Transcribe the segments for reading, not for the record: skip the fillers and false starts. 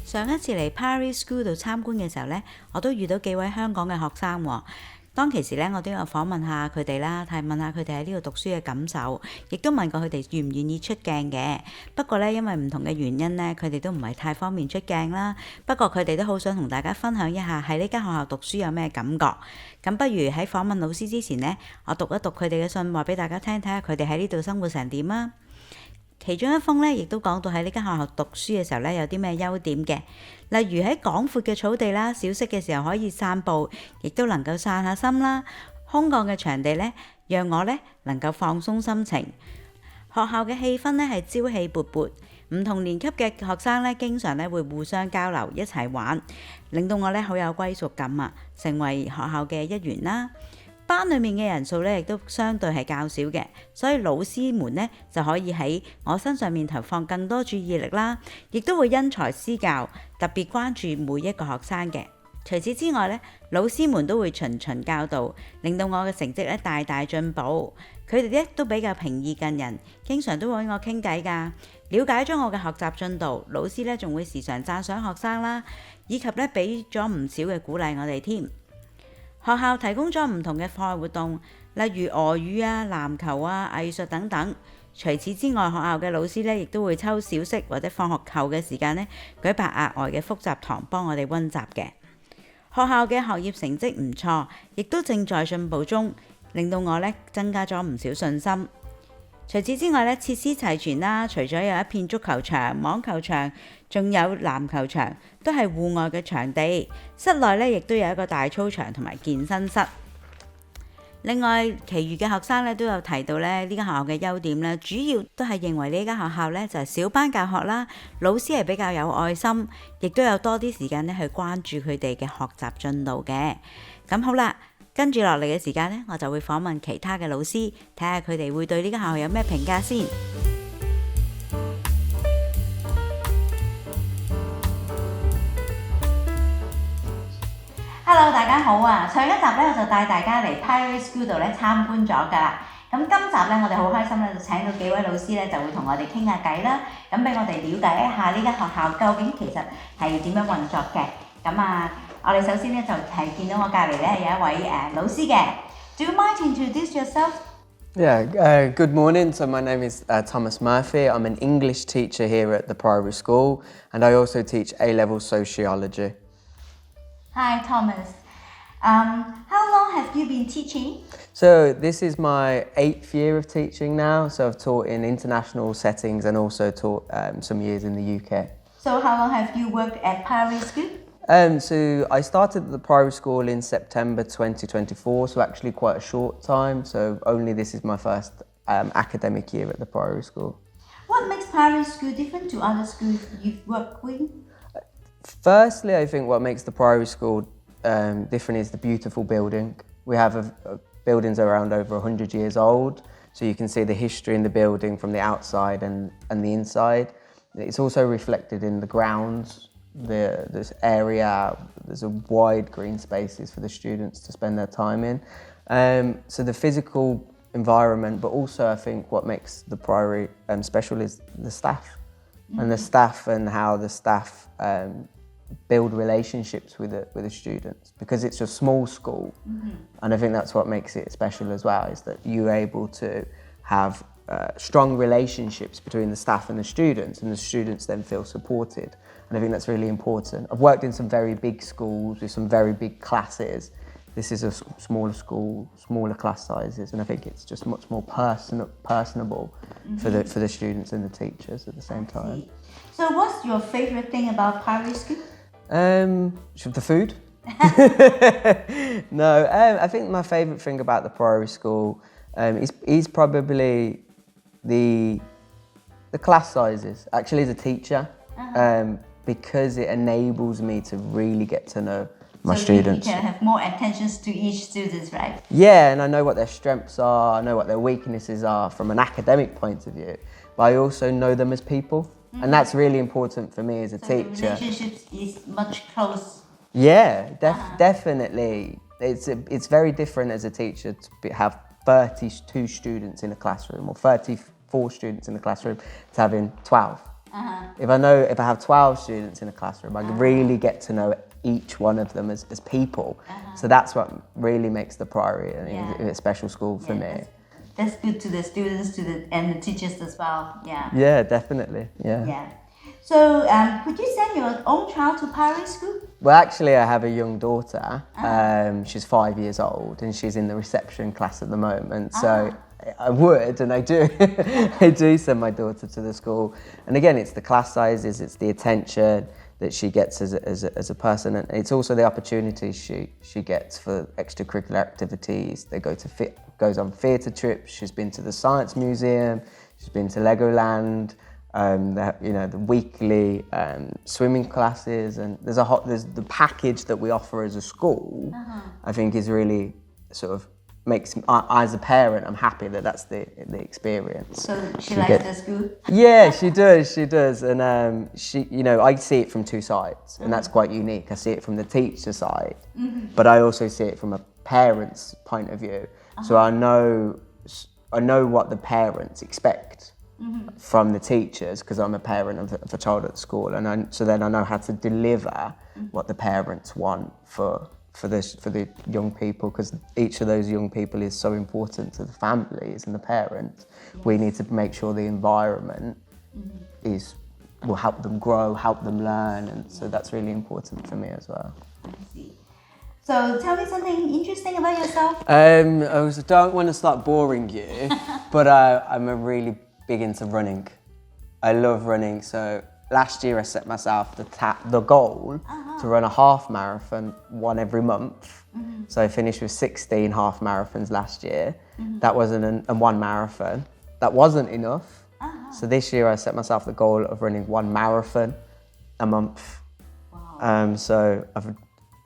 上一次嚟 Paris School 度參觀嘅時候呢，我都遇到幾位香港嘅學生喎。當其時呢，我都有訪問下佢哋啦，問下佢哋喺呢度讀書嘅感受，亦都問過佢哋願唔願意出鏡嘅。不過呢，因為唔同嘅原因呢，佢哋都唔係太方便出鏡啦。不過佢哋都好想同大家分享一下喺呢間學校讀書有咩感覺。咁不如喺訪問老師之前呢，我讀一讀佢哋嘅信，話俾大家聽，睇下佢哋喺呢度生活成點啊！其中一封呢，亦都講到喺呢間學校讀書嘅時候呢，有啲咩優點嘅，例如喺廣闊嘅草地啦，小息嘅時候可以散步，亦都能夠散下心啦。空曠嘅場地呢，讓我呢能夠放鬆心情。學校嘅氣氛呢係朝氣勃勃，唔同年級嘅學生呢，經常呢會互相交流，一齊玩，令到我呢好有歸屬感啊，成為學校嘅一員啦。班裏面嘅人數呢，亦都相對係較少嘅，所以老師們呢，就可以喺我身上面投放更多注意力啦，亦都會因材施教，特別關注每一個學生嘅。除此之外呢，老師們都會循循教導，令到我嘅成績呢大大進步。佢哋呢都比較平易近人，經常都會揾我傾偈㗎，了解咗我嘅學習進度。老師呢仲會時常讚賞學生啦，以及呢俾咗唔少嘅鼓勵我哋添。學校提供咗唔同嘅課外活動，例如俄語啊、籃球啊、藝術等等。除此之外，學校嘅老師呢亦都會抽小息或者放學後嘅時間呢，舉辦額外嘅複習堂幫我哋溫習嘅。學校嘅學業成績唔錯，亦都正在進步中，令到我呢增加咗唔少信心。除此之外呢，設施齊全啦，除咗有一片足球場、網球場，仲有籃球場，都係戶外嘅場地。室內呢亦都有一個大操場同埋健身室。另外，其餘嘅學生呢都有提到呢間學校嘅優點呢，主要都係認為呢間學校呢就係小班教學啦，老師係比較有愛心，亦都有多啲時間呢去關注佢哋嘅學習進度嘅。咁好啦。跟住落嚟嘅時間呢，我就會訪問其他嘅老師，睇下佢哋會對呢間學校有咩評價先。Hello， 大家好啊！上一集呢，我就帶大家嚟 Paris School 度咧參觀咗㗎啦。咁今集呢，我哋好開心咧，就請到幾位老師呢，就會同我哋傾下偈啦。咁俾我哋了解一下呢間學校究竟其實係點樣運作嘅。咁啊〜我哋首先咧就係見到我隔離咧有一位老師嘅。Do you mind to introduce yourself? Yeah, good morning. So my name is Thomas Murphy. I'm an English teacher here at the Priory School, and I also teach A-level sociology. Hi, Thomas. How long have you been teaching? So this is my 8th year of teaching now. So I've taught in international settings and also taught some years in the UK. So how long have you worked at Priory School? So I started at the Priory School in September 2024, so actually quite a short time. So only this is my first academic year at the Priory School. What makes Priory School different to other schools you've worked with? Firstly, I think what makes the Priory School different is the beautiful building. We have buildings around over 100 years old, so you can see the history in the building from the outside and the inside. It's also reflected in the grounds. This area, there's a wide green spaces for the students to spend their time in. So the physical environment, but also I think what makes the Priory special is the staff. And the staff and how the staff build relationships with the students, because it's a small school. And I think that's what makes it special as well, is that you're able to have strong relationships between the staff and the students then feel supported. And I think that's really important. I've worked in some very big schools with some very big classes. This is a smaller school, smaller class sizes, and I think it's just much more personable for the students and the teachers at the same time. So what's your favorite thing about Priory School? The food. No, I think my favorite thing about the Priory School is probably the class sizes. Actually, as a teacher, because it enables me to really get to know my students. You can have more attention to each student, right? Yeah, and I know what their strengths are, I know what their weaknesses are from an academic point of view, but I also know them as people, and that's really important for me as a teacher. The relationship is much close. Yeah, definitely. It's very different as a teacher to have 32 students in a classroom or 34 students in a classroom to having 12. If I have 12 students in a classroom, I really get to know each one of them as people. So that's what really makes the Priory a special school for me. That's good to the students and the teachers as well. Yeah. Yeah, definitely. Yeah. Yeah. So, could you send your own child to Priory school? Well, actually, I have a young daughter. She's 5 years old, and she's in the reception class at the moment. So I would, and I do. I do send my daughter to the school. And again, it's the class sizes, it's the attention that she gets as a person, and it's also the opportunities she gets for extracurricular activities. They goes on theatre trips. She's been to the Science Museum. She's been to Legoland. The weekly swimming classes, and there's the package that we offer as a school. I think is really sort of makes as a parent, I'm happy that that's the experience. So she likes the school. Yeah, she does, and I see it from two sides, and that's quite unique. I see it from the teacher side, but I also see it from a parent's point of view. So I know what the parents expect from the teachers, because I'm a parent of a child at school, and so then I know how to deliver what the parents want for the young people, because each of those young people is so important to the families and the parents. Yes. We need to make sure the environment will help them grow, help them learn, and so that's really important for me as well. I see. So tell me something interesting about yourself. I don't want to start boring you, but I'm really big into running. I love running. So last year I set myself the goal to run a half marathon, one every month. So I finished with 16 half marathons last year. That wasn't and one marathon. That wasn't enough. So this year I set myself the goal of running one marathon a month. Wow.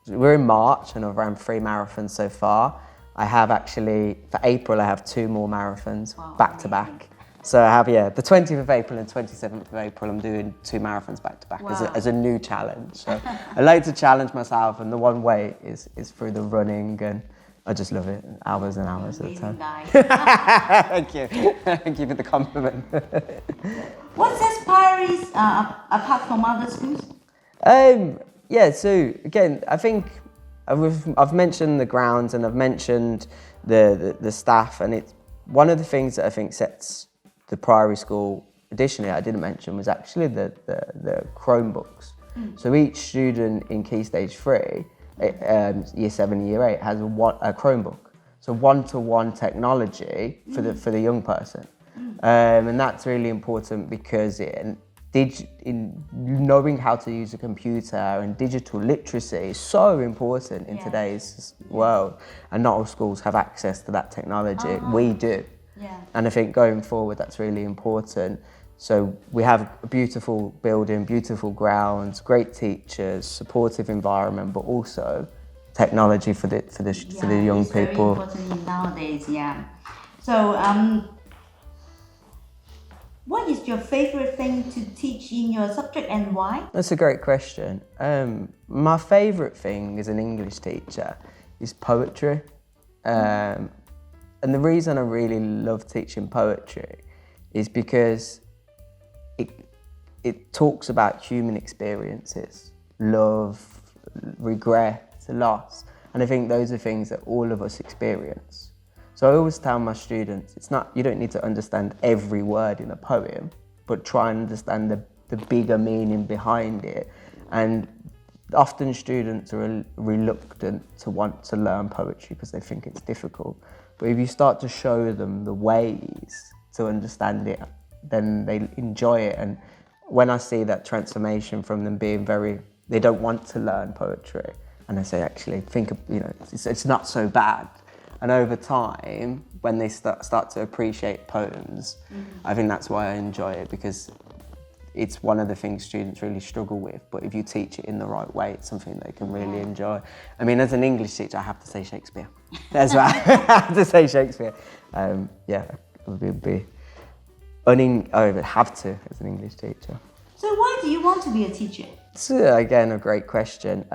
We're in March and I've run 3 marathons so far. I have actually, for April, I have 2 more marathons back to back. So I have, the 20th of April and 27th of April, I'm doing 2 marathons back to back as a new challenge. So I like to challenge myself, and the one way is through the running, and I just love it, hours and hours at a time. Nice. Thank you. Thank you for the compliment. What sets Priory apart from other schools? So again, I think I've mentioned the grounds and I've mentioned the staff, and it's one of the things that I think sets the Priory school, additionally I didn't mention, was actually the Chromebooks. So each student in Key Stage 3, Year 7, Year 8, has a Chromebook. So one-to-one technology for the young person. And that's really important because in knowing how to use a computer and digital literacy is so important in today's world, and not all schools have access to that technology. We do. Yeah. And I think going forward that's really important. So we have a beautiful building, beautiful grounds, great teachers, supportive environment, but also technology for the young people. Very important nowadays, So what is your favorite thing to teach in your subject and why? That's a great question. My favorite thing as an English teacher is poetry. And the reason I really love teaching poetry is because it talks about human experiences, love, regret, loss. And I think those are things that all of us experience. So I always tell my students, you don't need to understand every word in a poem, but try and understand the bigger meaning behind it. And often students are reluctant to want to learn poetry because they think it's difficult. But if you start to show them the ways to understand it, then they enjoy it. And when I see that transformation from them being they don't want to learn poetry, and I say, actually, it's not so bad. And over time, when they start to appreciate poems, I think that's why I enjoy it, because it's one of the things students really struggle with. But if you teach it in the right way, it's something they can really enjoy. I mean, as an English teacher, I have to say Shakespeare. That's right, I have to say Shakespeare. I would have to as an English teacher. So why do you want to be a teacher? It's, again, a great question.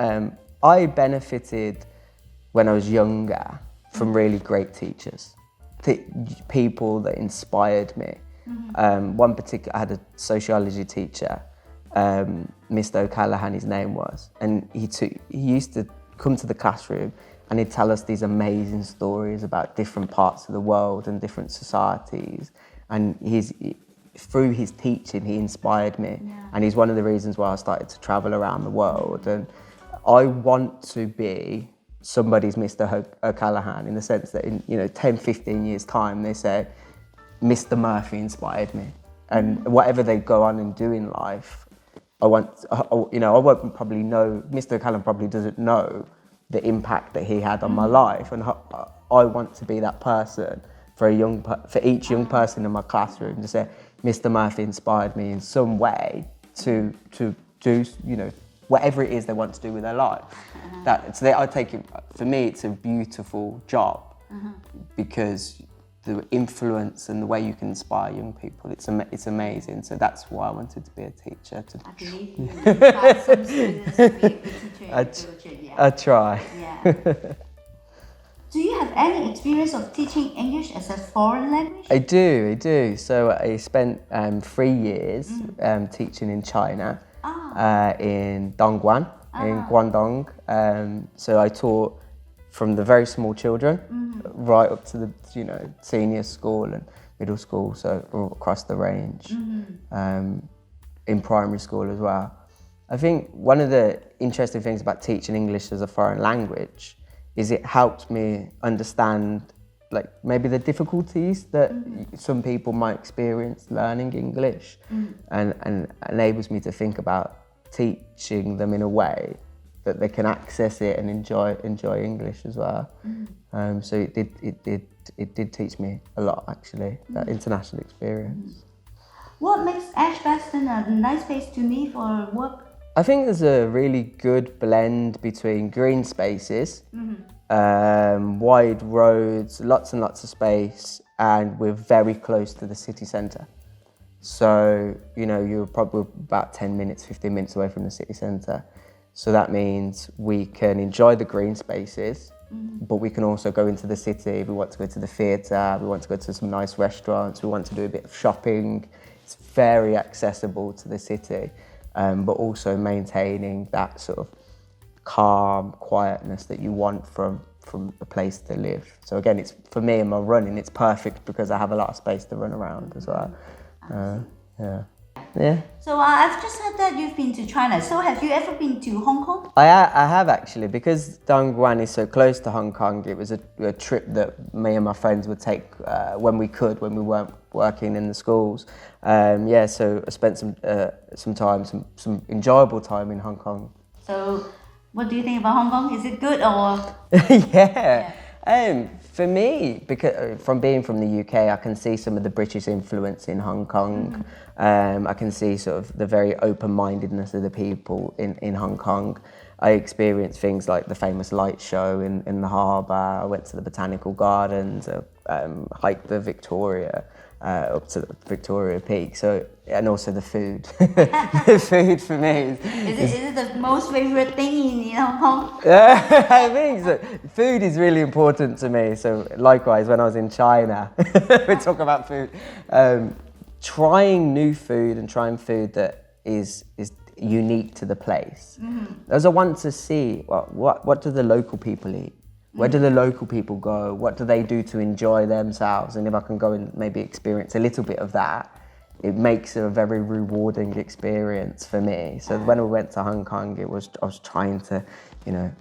I benefited when I was younger from really great teachers, people that inspired me. One particular, I had a sociology teacher, Mr. O'Callaghan, his name was, and he used to come to the classroom and he'd tell us these amazing stories about different parts of the world and different societies. And through his teaching, he inspired me. And he's one of the reasons why I started to travel around the world. And I want to be somebody's Mr. O'Callaghan, in the sense that in 10, 15 years time, they say, Mr. Murphy inspired me. And whatever they go on and do in life, I won't probably know, Mr. O'Callaghan probably doesn't know the impact that he had on my life. And I want to be that person for each young person in my classroom to say, Mr. Murphy inspired me in some way to do, whatever it is they want to do with their life. I take it, for me, it's a beautiful job because the influence and the way you can inspire young people, it's amazing. So that's why I wanted to be a teacher. I believe you inspire some students to be a good teacher in the future. Yeah. I try. Yeah. Do you have any experience of teaching English as a foreign language? I do. So I spent 3 years teaching in China, in Dongguan, in Guangdong. So I taught from the very small children right up to the senior school and middle school, so all across the range, in primary school as well. I think one of the interesting things about teaching English as a foreign language is it helps me understand maybe the difficulties that some people might experience learning English, and enables me to think about teaching them in a way that they can access it and enjoy English as well. So it did teach me a lot, actually, that international experience. What makes Ashbaston a nice place to live or work? I think there's a really good blend between green spaces, wide roads, lots and lots of space, and we're very close to the city centre. So, you're probably about 10 minutes, 15 minutes away from the city centre. So that means we can enjoy the green spaces, but we can also go into the city. We want to go to the theatre, we want to go to some nice restaurants, we want to do a bit of shopping. It's very accessible to the city, but also maintaining that sort of calm quietness that you want from a place to live. So again, it's for me in my running, it's perfect because I have a lot of space to run around as well. Yeah. So I've just heard that you've been to China. So have you ever been to Hong Kong? I have actually, because Dongguan is so close to Hong Kong. It was a trip that me and my friends would take when we weren't working in the schools. So I spent some enjoyable time in Hong Kong. So what do you think about Hong Kong? Is it good or? Yeah. For me, because from being from the UK, I can see some of the British influence in Hong Kong. I can see sort of the very open-mindedness of the people in Hong Kong. I experienced things like the famous light show in the harbour. I went to the botanical gardens, hiked the Victoria, up to the Victoria Peak. So, and also the food. The food for me is it the most favourite thing in Hong Kong? I think so. Food is really important to me. So likewise, when I was in China, we talk about food. Trying new food and trying food that is unique to the place. As I want to see, what do the local people eat? Where do the local people go? What do they do to enjoy themselves? And if I can go and maybe experience a little bit of that, it makes it a very rewarding experience for me. So when we went to Hong Kong, I was trying to,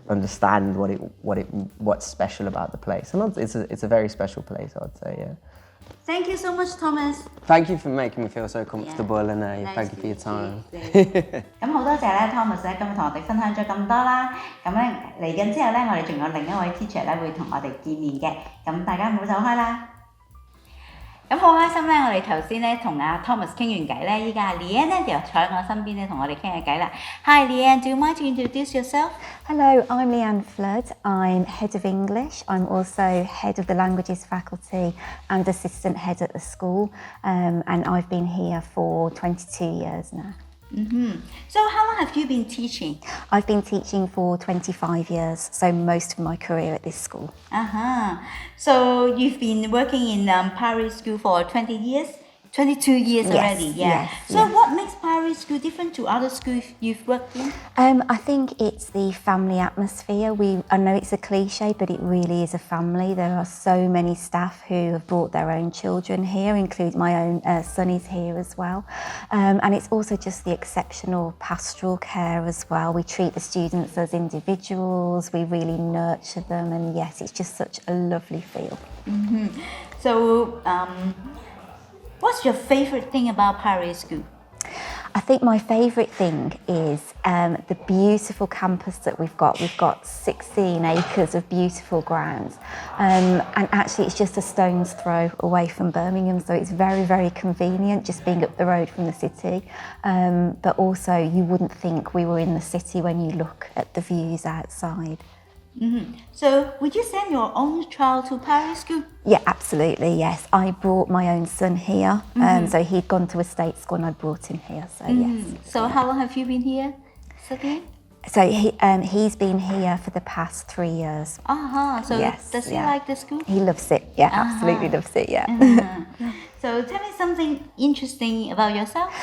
understand what's special about the place. And it's a very special place, I'd say, yeah. Thank you so much, Thomas. Thank you for making me feel so comfortable, and thank you for your time. 咁好多謝咧 Thomas 咧，今日同我哋分享咗咁多啦。咁咧嚟緊之後咧，我哋仲有另一位 teacher 咧會同我哋見面嘅。咁大家唔好走開啦。咁好開心咧！我哋頭先咧同阿 Thomas 傾完偈咧，依家 Leanne 咧就坐喺我身邊咧同我哋傾下偈啦。Hi Leanne, do you mind to introduce yourself? Hello, I'm Leanne Flood. I'm Head of English. I'm also Head of the Languages Faculty and Assistant Head at the school. And I've been here for 22 years now. So how long have you been teaching? I've been teaching for 25 years, so most of my career at this school. So you've been working in Paris School for 20 years? 22 years Yes, already, yeah. yes, So yes. what makes Paris School different to other schools you've worked in? I think it's the family atmosphere. I know it's a cliche, but it really is a family. There are so many staff who have brought their own children here, including my own son is here as well. And it's also just the exceptional pastoral care as well. We treat the students as individuals, we really nurture them, and yes, it's just such a lovely feel. So, what's your favorite thing about Paris School? I think my favourite thing is the beautiful campus that we've got. We've got 16 acres of beautiful grounds, and actually it's just a stone's throw away from Birmingham, so it's very, very convenient just being up the road from the city. But also you wouldn't think we were in the city when you look at the views outside. So, would you send your own child to Paris School? Yeah, absolutely, yes. I brought my own son here, so he'd gone to a state school and I brought him here, so yes. So, how long have you been here studying? So he's been here for the past 3 years. So Yes, does he yeah. like the school? He loves it, yeah, absolutely loves it, yeah. So tell me something interesting about yourself.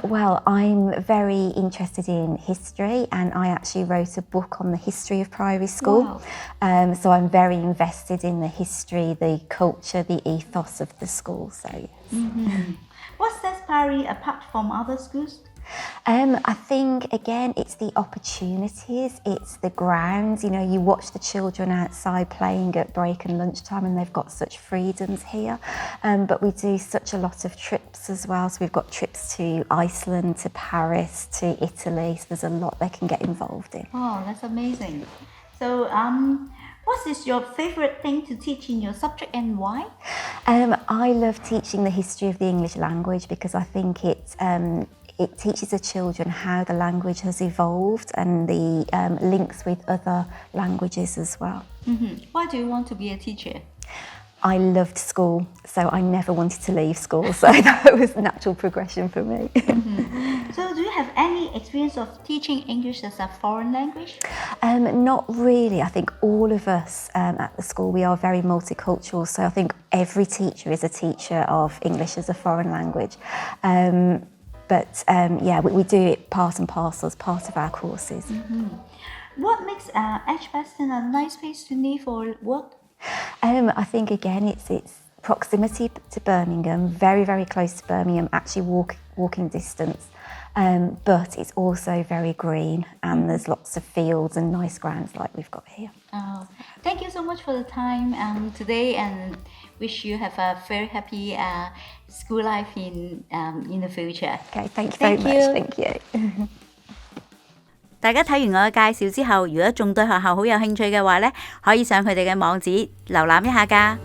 Well, I'm very interested in history, and I actually wrote a book on the history of Priory School. So I'm very invested in the history, the culture, the ethos of the school, so yes. What sets Paris apart from other schools? I think, again, it's the opportunities, it's the grounds. You know, you watch the children outside playing at break and lunchtime and they've got such freedoms here. But we do such a lot of trips as well. So we've got trips to Iceland, to Paris, to Italy. So there's a lot they can get involved in. Oh, that's amazing. So, what is your favorite thing to teach in your subject and why? I love teaching the history of the English language because I think it teaches the children how the language has evolved and the links with other languages as well. Why do you want to be a teacher? I loved school, so I never wanted to leave school, so that was a natural progression for me. So do you have any experience of teaching English as a foreign language? Not really. I think all of us at the school, we are very multicultural, so I think every teacher is a teacher of English as a foreign language. But yeah, we do it part and parcel as part of our courses. What makes Edgbaston a nice place to live or work? I think again it's proximity to Birmingham, very, very close to Birmingham, actually walking distance. But it's also very green and there's lots of fields and nice grounds like we've got here. Thank you so much for the time today, and wish you have a very happy school life in the future. Okay, thank you very much. Thank you. 大家睇完我嘅介紹之後，如果仲對學校好有興趣嘅話呢，可以上佢哋嘅網址瀏覽一下㗎。